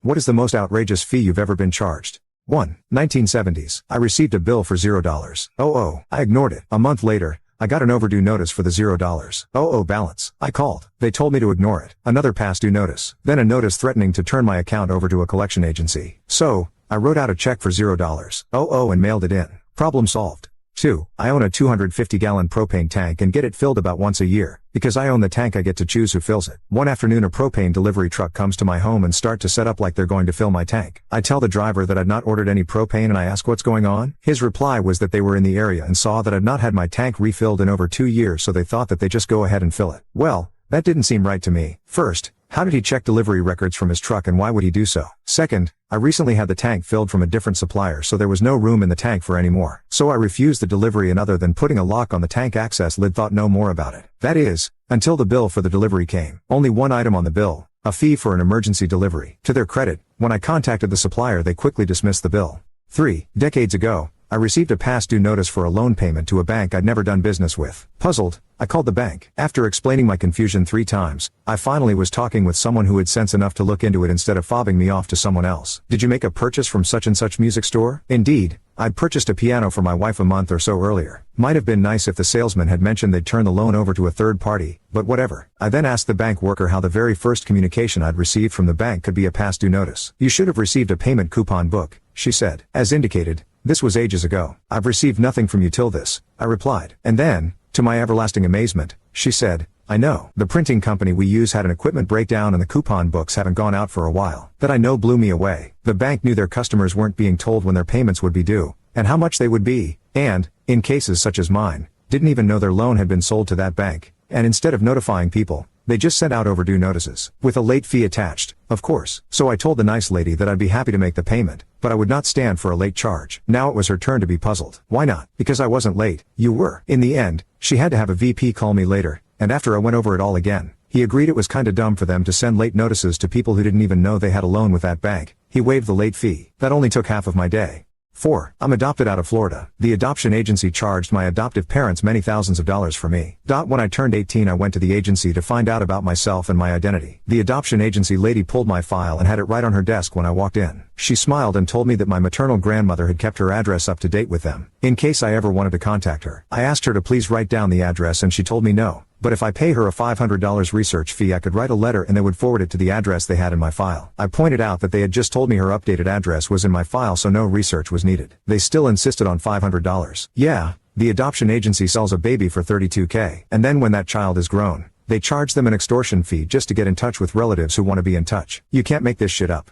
What is the most outrageous fee you've ever been charged? 1. 1970s. I received a bill for $0. I ignored it. A month later, I got an overdue notice for the $0 balance. I called. They told me to ignore it. Another past due notice. Then a notice threatening to turn my account over to a collection agency. So, I wrote out a check for $0 and mailed it in. Problem solved. 2. I own a 250-gallon propane tank and get it filled about once a year. Because I own the tank, I get to choose who fills it. One afternoon, a propane delivery truck comes to my home and start to set up like they're going to fill my tank. I tell the driver that I'd not ordered any propane and I ask what's going on. His reply was that they were in the area and saw that I'd not had my tank refilled in over 2 years, so they thought that they just go ahead and fill it. Well, that didn't seem right to me. First, how did he check delivery records from his truck and why would he do so? Second, I recently had the tank filled from a different supplier, so there was no room in the tank for any more. So I refused the delivery, and other than putting a lock on the tank access lid, thought no more about it. That is, until the bill for the delivery came. Only one item on the bill, a fee for an emergency delivery. To their credit, when I contacted the supplier, they quickly dismissed the bill. 3 decades ago, I received a past due notice for a loan payment to a bank I'd never done business with. Puzzled, I called the bank. After explaining my confusion 3 times, I finally was talking with someone who had sense enough to look into it instead of fobbing me off to someone else. Did you make a purchase from such and such music store? Indeed, I'd purchased a piano for my wife a month or so earlier. Might have been nice if the salesman had mentioned they'd turn the loan over to a third party, but whatever. I then asked the bank worker how the very first communication I'd received from the bank could be a past due notice. You should have received a payment coupon book, she said. As indicated, this was ages ago. I've received nothing from you till this, I replied. And then, to my everlasting amazement, she said, I know. The printing company we use had an equipment breakdown and the coupon books haven't gone out for a while. That I know blew me away. The bank knew their customers weren't being told when their payments would be due, and how much they would be, and, in cases such as mine, didn't even know their loan had been sold to that bank, and instead of notifying people, they just sent out overdue notices, with a late fee attached, of course. So I told the nice lady that I'd be happy to make the payment, but I would not stand for a late charge. Now it was her turn to be puzzled. Why not? Because I wasn't late. You were. In the end, she had to have a VP call me later, and after I went over it all again, he agreed it was kinda dumb for them to send late notices to people who didn't even know they had a loan with that bank. He waived the late fee. That only took half of my day. 4. I'm adopted out of Florida. The adoption agency charged my adoptive parents many thousands of dollars for me. When I turned 18, I went to the agency to find out about myself and my identity. The adoption agency lady pulled my file and had it right on her desk when I walked in. She smiled and told me that my maternal grandmother had kept her address up to date with them, in case I ever wanted to contact her. I asked her to please write down the address and she told me no, but if I pay her a $500 research fee, I could write a letter and they would forward it to the address they had in my file. I pointed out that they had just told me her updated address was in my file, so no research was needed. They still insisted on $500. Yeah, the adoption agency sells a baby for $32K, and then when that child is grown, they charge them an extortion fee just to get in touch with relatives who want to be in touch. You can't make this shit up.